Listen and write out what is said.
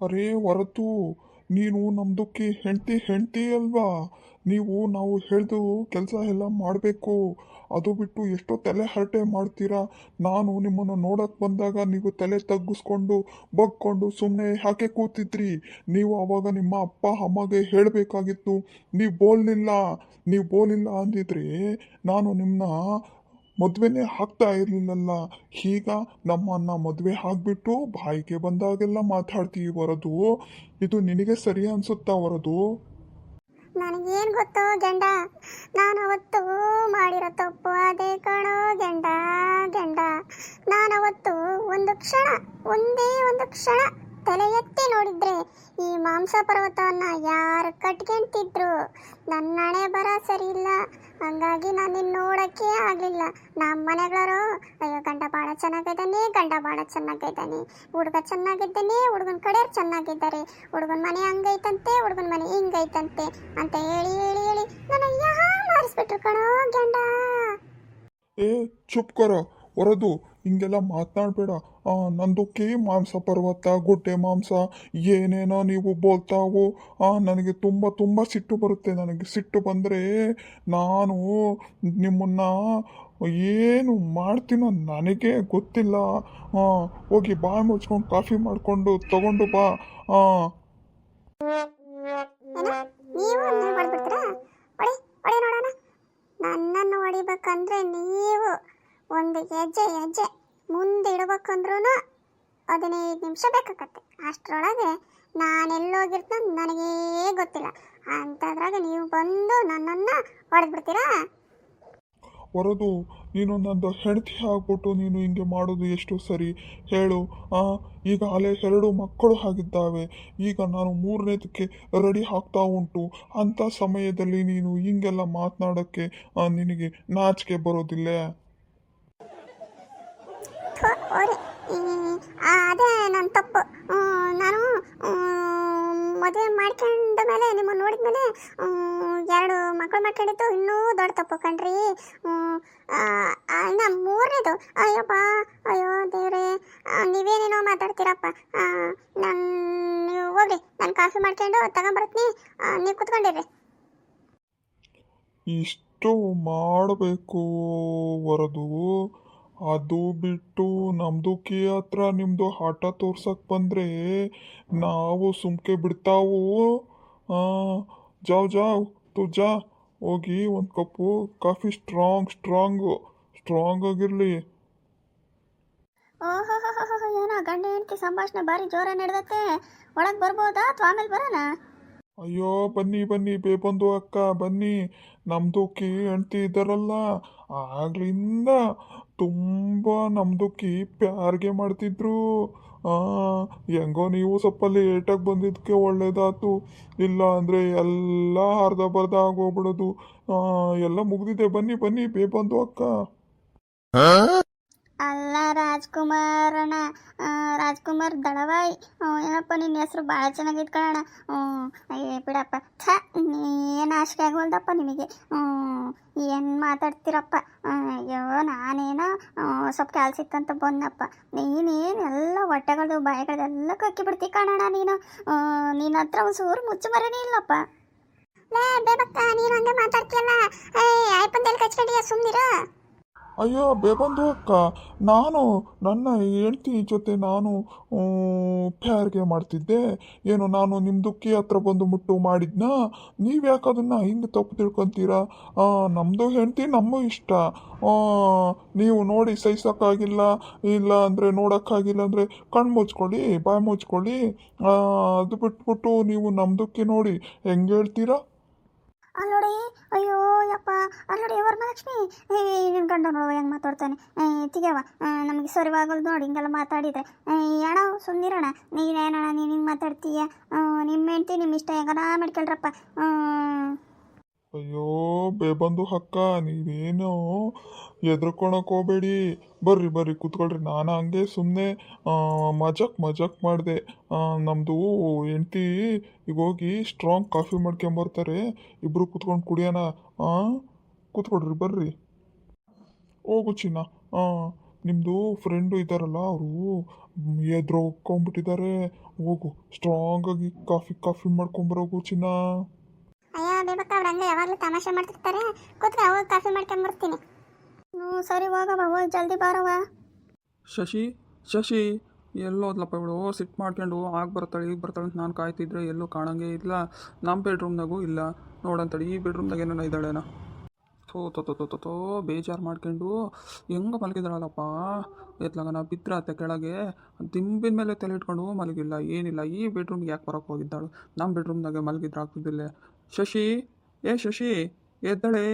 ಅರೇ ಹೊರತು ನೀನು ನಮ್ದಕ್ಕೆ ಹೆಂಡ್ತಿ ಅಲ್ವಾ? ನಾವು ಹೇಳ್ದು ಕೆಲಸ ಎಲ್ಲ ಮಾಡಬೇಕು. ಅದು ಬಿಟ್ಟು ಎಷ್ಟೋ ತಲೆ ಹರಟೆ ಮಾಡ್ತೀರಾ. ನಾನು ನಿಮ್ಮನ್ನು ನೋಡಕ್ ಬಂದಾಗ ನೀವು ತಲೆ ತಗ್ಗಿಸ್ಕೊಂಡು ಬಗ್ಕೊಂಡು ಸುಮ್ಮನೆ ಯಾಕೆ ಕೂತಿದ್ರಿ? ನೀವು ಅವಾಗ ನಿಮ್ಮ ಅಪ್ಪ ಅಮ್ಮಗೆ ಹೇಳಬೇಕಾಗಿತ್ತು. ನೀವು ಬೋಲಿಲ್ಲ ಅಂದಿದ್ರೆ ನಾನು ನಿಮ್ಮನ್ನ ಮದುವೆನೇ ಆಗ್ತಾ ಇರಲಿಲ್ಲಲ್ಲ. ಈಗ ನಮ್ಮನ್ನ ಮದುವೆ ಆಗ್ಬಿಟ್ಟು ಬಾಯಿಗೆ ಬಂದಾಗೆಲ್ಲ ಮಾತಾಡ್ತೀವಿ ಹೊರದು. ಇದು ನಿನಗೆ ಸರಿ ಅನ್ಸುತ್ತಾ ಹೊರದು? ನನಗೇನು ಗೊತ್ತೋ ಗಂಡ, ನಾನು ಅವತ್ತು ಮಾಡಿರೋ ತಪ್ಪು ಅದೇ ಕಣೋ ಗಂಡ. ಗಂಡ, ನಾನವತ್ತು ಒಂದೇ ಒಂದು ಕ್ಷಣ ತಲೆ ಎತ್ತಿ ನೋಡಿದ್ರೆ ಈ ಮಾಂಸ ಪರ್ವತವನ್ನ ಯಾರು ಕಟ್ಕೊಂತಿದ್ರು. ನನ್ನ ಹಣೆ ಬರ ಸರಿ ಇಲ್ಲ, ಹಂಗಾಗಿ ನಾನು ನಿನ್ನ ನೋಡಕ್ಕೆ ಆಗಲಿಲ್ಲ. ನಮ್ಮ ಮನೆಗಳರು ಅಯ್ಯೋ ಗಂಡ ಭಾಳ ಚೆನ್ನಾಗಿದ್ದಾನೆ, ಹುಡುಗ ಚೆನ್ನಾಗಿದ್ದಾನೆ, ಹುಡುಗನ ಕಡೆಯವ್ರು ಚೆನ್ನಾಗಿದ್ದಾರೆ, ಹುಡುಗನ ಮನೆ ಹಂಗೈತಂತೆ, ಹುಡುಗನ ಮನೆ ಹಿಂಗೈತಂತೆ ಅಂತ ಹೇಳಿ ಹೇಳಿ ಹೇಳಿ ನನ್ನ ಮಾರಿಸ್ಬಿಟ್ರು ಕಣೋ ಗಂಡ. ಏ ಚುಪ್ ಕರೋ ಹೊರದು, ಹಿಂಗೆಲ್ಲ ಮಾತನಾಡಬೇಡ. ನಂದಕ್ಕೆ ಮಾಂಸ ಪರ್ವತ, ಗುಡ್ಡೆ ಮಾಂಸ ಏನೇನೋ ನೀವು ಬೋಲ್ತಾವು. ನನಗೆ ತುಂಬ ಸಿಟ್ಟು ಬರುತ್ತೆ. ನನಗೆ ಸಿಟ್ಟು ಬಂದರೆ ನಾನು ನಿಮ್ಮನ್ನ ಏನು ಮಾಡ್ತೀನೋ ನನಗೆ ಗೊತ್ತಿಲ್ಲ. ಹೋಗಿ ಬಾಯಿ ಮುಚ್ಕೊಂಡು ಕಾಫಿ ಮಾಡಿಕೊಂಡು ತಗೊಂಡು ಬಾ. ನೀವು ಹೊಡಿಬಿಡ್ತೀರಾ? ಹೊಡಿ ನೋಡೋಣ. ನನ್ನನ್ನು ಹೊಡಿಬೇಕಂದ್ರೆ ನೀವು ಒಂದು ಹೆಜ್ಜೆ ಮುಂದೆ ಇಡಬೇಕಂದ್ರೂ 15 ನಿಮಿಷ ಬೇಕಾಗತ್ತೆ. ಅಷ್ಟರೊಳಗೆ ನಾನೆಲ್ಲೋಗಿರ್ತ ನನಗೇ ಗೊತ್ತಿಲ್ಲ. ಅಂಥದ್ರಾಗ ನೀವು ಬಂದು ನನ್ನನ್ನು ಹೊಡೆದ್ಬಿಡ್ತೀರಾ? ಹೊರದು, ನೀನು ನಂದು ಹೆಂಡತಿ ಆಗ್ಬಿಟ್ಟು ನೀನು ಹಿಂಗೆ ಮಾಡೋದು ಎಷ್ಟು ಸರಿ ಹೇಳು? ಈಗ ಅಲ್ಲೇ 2 ಮಕ್ಕಳು ಆಗಿದ್ದಾವೆ. ಈಗ ನಾನು 3ನೇದಕ್ಕೆ ರೆಡಿ ಆಗ್ತಾ ಉಂಟು. ಅಂಥ ಸಮಯದಲ್ಲಿ ನೀನು ಹಿಂಗೆಲ್ಲ ಮಾತನಾಡೋಕ್ಕೆ ನಿನಗೆ ನಾಚಿಕೆ ಬರೋದಿಲ್ಲ? ಅದೇ ನನ್ನ ತಪ್ಪು. ನಾನು ಮದುವೆ ಮಾಡ್ಕೊಂಡ ಮೇಲೆ ನಿಮ್ಮನ್ನು ನೋಡಿದ ಮೇಲೆ 2 ಮಕ್ಕಳು ಮಾಡ್ಕೊಂಡಿದ್ದು ಇನ್ನೂ ದೊಡ್ಡ ತಪ್ಪು ಕಣ್ರಿ. ಇನ್ನು 3ನೇದು ಅಯ್ಯೋ ದೇವ್ರೆ, ನೀವೇನೇನೋ ಮಾತಾಡ್ತೀರಪ್ಪ. ನೀವು ಹೋಗ್ರಿ, ನಾನು ಕಾಫಿ ಮಾಡ್ಕೊಂಡು ತಗೊಂಬರ್ತೀನಿ, ನೀವು ಕುತ್ಕೊಂಡಿರ್ರಿ. ಇಷ್ಟು ಮಾಡಬೇಕು ವರದು? ಅದು ಬಿಟ್ಟು ನಮ್ದುಕಿ ಹತ್ರ ನಿಮ್ಮದು ಆಟ ತೋರ್ಸಕ್ಕೆ ಬಂದರೆ ನಾವು ಸುಮ್ಕೆ ಬಿಡ್ತಾವು? ಜಾವ್ ತು ಜಾ, ಹೋಗಿ ಒಂದು ಕಪ್ಪು ಕಾಫಿ ಸ್ಟ್ರಾಂಗ್ ಆಗಿರಲಿ. ಓಹೋ, ಏನೋ ಗಂಡ ಹೆಂಡತಿ ಸಂಭಾಷಣೆ ಭಾರಿ ಜೋರ ನಡೆದತ್ತೆ. ಒಳಗೆ ಬರ್ಬೋದಾ ಅಥವಾ ಆಮೇಲೆ ಬರೋಣ? ಅಯ್ಯೋ ಬನ್ನಿ ಬೇಬಂದು ಅಕ್ಕ ಬನ್ನಿ. ನಮ್ದುಕಿ ಹೆಂಡ್ತಿ ಇದ್ದಾರಲ್ಲ, ಆಗ್ಲಿಂದ ತುಂಬ ನಮ್ದುಕಿ ಪ್ಯಾರ್ಗೆ ಮಾಡ್ತಿದ್ರು. ಹೆಂಗೋ ನೀವು ಸ್ವಲ್ಪ ಲೇಟಾಗಿ ಬಂದಿದ್ದಕ್ಕೆ ಒಳ್ಳೇದಾಯ್ತು. ಇಲ್ಲ ಅಂದರೆ ಎಲ್ಲ ಅರ್ಧ ಬರ್ಧ ಆಗೋಗ್ಬಿಡೋದು. ಎಲ್ಲ ಮುಗ್ದಿದೆ, ಬನ್ನಿ ಬೇಬಂದು ಅಕ್ಕ. ಅಲ್ಲ ರಾಜ್ಕುಮಾರಣ್ಣ, ರಾಜ್ಕುಮಾರ್ ದಳವಾಯಿ, ಏನಪ್ಪ ನಿನ್ನ ಹೆಸರು ಭಾಳ ಚೆನ್ನಾಗಿತ್ತು ಕಣಣ್ಣ. ಅಯ್ಯೇ ಬಿಡಪ್ಪ, ಏನು ಆಶೆ ಆಗೋಲ್ದಪ್ಪ ನಿಮಗೆ. ಏನು ಮಾತಾಡ್ತೀರಪ್ಪ? ಅಯ್ಯೋ ನಾನೇನೋ ಸ್ವಲ್ಪ ಕೆಲಸ ಇತ್ತಂತ ಬಂದಪ್ಪ. ನೀನೇನು ಎಲ್ಲ ಹೊಟ್ಟೆಗಳು ಬಾಯಿಗಳೆಲ್ಲ ಕಕ್ಕಿ ಬಿಡ್ತಿ ಕಣಣ್ಣ ನೀನು. ನಿನ್ನ ಹತ್ರ ಒಂದು ಸೂರು ಮುಚ್ಚು ಮರನೇ ಇಲ್ಲಪ್ಪ. ಲೇ ಬೇಬಕ್ಕ, ನೀನು ಹಂಗೆ ಮಾತಾಡ್ತೀಯಲ್ಲ, ಆಯ್ಪಂದಲ್ಲಿ ಕಚ್ಕೊಂಡಿಯ, ಸುಮ್ಮನಿರ. ಅಯ್ಯೋ ಬೇಬಂದು ಅಕ್ಕ, ನಾನು ನನ್ನ ಹೆಂಡ್ತಿ ಜೊತೆ ನಾನು ಪ್ಯಾರ್ಗೆ ಮಾಡ್ತಿದ್ದೆ. ಏನು ನಾನು ನಿಮ್ದುಕ್ಕಿ ಹತ್ರ ಬಂದು ಮುಟ್ಟು ಮಾಡಿದ್ನ? ನೀವು ಯಾಕೆ ಅದನ್ನು ಹಿಂಗೆ ತಪ್ಪು ತಿಳ್ಕೊತೀರಾ? ನಮ್ಮದು ಹೆಂಡ್ತಿ ನಮ್ಮ ಇಷ್ಟ. ನೀವು ನೋಡಿ ಸಹಿಸೋಕ್ಕಾಗಿಲ್ಲ, ಇಲ್ಲ ಅಂದರೆ ನೋಡೋಕ್ಕಾಗಿಲ್ಲ ಅಂದರೆ ಕಣ್ಣು ಮುಚ್ಕೊಳ್ಳಿ, ಬಾಯಿ ಮುಚ್ಕೊಳ್ಳಿ. ಅದು ಬಿಟ್ಬಿಟ್ಟು ನೀವು ನಮ್ದುಕ್ಕಿ ನೋಡಿ ಹೆಂಗೆ ಹೇಳ್ತೀರಾ? ಅಲ್ಲೋಡಿ, ಅಯ್ಯೋ ಯಪ್ಪ, ಅಲ್ಲೋಡಿ ವರಮಹಾಲಕ್ಷ್ಮಿ, ನಿನ್ನ ಗಂಡ ನೋಡುವ ಹೆಂಗೆ ಮಾತಾಡ್ತಾನೆ. ತಿಗ್ಯವ, ನಮಗೆ ಸರಿವಾಗಲ್ದು ನೋಡಿ ಹಿಂಗೆಲ್ಲ ಮಾತಾಡಿದ್ರೆ. ಅಣ್ಣ ಸುಮ್ಮನಿರೋಣ, ನೀನೇನಣ್ಣ ನೀನು ಹಿಂಗೆ ಮಾತಾಡ್ತೀಯ? ನಿಮ್ಮ ಹೆಂಡ್ತಿ ನಿಮ್ಮ ಇಷ್ಟ ಹೆಂಗನ ಮಾಡ್ಕೊಳ್ರಪ್ಪ. ಅಯ್ಯೋ ಬೇಬಂದು ಅಕ್ಕ, ನೀವೇನು ಹೆದರ್ಕೊಳಕ್ ಹೋಗ್ಬೇಡಿ. ಬರ್ರಿ ಕೂತ್ಕೊಳ್ರಿ. ನಾನು ಹಂಗೆ ಸುಮ್ಮನೆ ಮಜಾಕ್ ಮಾಡಿದೆ. ನಮ್ಮದು ಹೆಂಡ್ತಿ ಈಗ ಹೋಗಿ ಸ್ಟ್ರಾಂಗ್ ಕಾಫಿ ಮಾಡ್ಕೊಂಬರ್ತಾರೆ, ಇಬ್ಬರು ಕೂತ್ಕೊಂಡು ಕುಡಿಯೋಣ. ಕೂತ್ಕೊಳ್ರಿ ಬರ್ರಿ. ಹೋಗು ಚಿನ್ನ. ನಿಮ್ಮದು ಫ್ರೆಂಡು ಇದ್ದಾರಲ್ಲ ಅವರು ಎದ್ರೋಗ್ಕೊಂಬಿಟ್ಟಿದ್ದಾರೆ. ಹೋಗು ಸ್ಟ್ರಾಂಗಾಗಿ ಕಾಫಿ ಮಾಡ್ಕೊಂಬರೋಗು ಚಿನ್ನ. ಅಯ್ಯ ಬೇಬಕ್ಕ ಅವ್ರು ಹಂಗೆ ಯಾವಾಗಲೂ ತಮಾಷೆ ಮಾಡ್ತಿರ್ತಾರೆ. ಕೂತ್ಕ ಹೋಗಿ ಕಾಫಿ ಮಾಡ್ಕೊಂಬರ್ತೀನಿ. ಹ್ಞೂ ಸರಿ ಹೋಗವ, ಹೋಗಿ ಜಲ್ದಿ ಬಾರವ. ಶಶಿ ಶಶಿ ಎಲ್ಲೋದ್ಲಪ್ಪ ಇವಳು? ಸಿಟ್ಟು ಮಾಡ್ಕೊಂಡು ಬರ್ತಾಳೆ ಈಗ ಬರ್ತಾಳೆ ಅಂತ ನಾನು ಕಾಯ್ತಿದ್ರೆ ಎಲ್ಲೂ ಕಾಣಂಗೆ ಇಲ್ಲ. ನಮ್ಮ ಬೆಡ್ರೂಮ್ನಾಗೂ ಇಲ್ಲ. ನೋಡಂತೇಳಿ ಈ ಬೆಡ್ರೂಮ್ದಾಗ ಏನೋ ಇದ್ದಾಳೇನ. ತೋ ಬೇಜಾರು ಮಾಡ್ಕೊಂಡು ಹೆಂಗೆ ಮಲಗಿದಾಳಲ್ಲಪ್ಪ. ಎತ್ಲಾಗ ನಾ ಬಿದ್ರಾತೆ ಕೆಳಗೆ ದಿಂಬಿನ ಮೇಲೆ ತಲೆ ಇಟ್ಕೊಂಡು ಮಲಗಿಲ್ಲ, ಏನಿಲ್ಲ. ಈ ಬೆಡ್ರೂಮ್ಗೆ ಯಾಕೆ ಬರೋಕ್ಕೆ ಹೋಗಿದ್ದಾಳು? ನಮ್ಮ ಬೆಡ್ರೂಮ್ನಾಗೆ ಮಲಗಿದ್ರೆ ಆಗ್ತಿದ್ದಿಲ್ಲ. ಶಶಿ, ಏ ಶಶಿ ಎದ್ದಳೆ.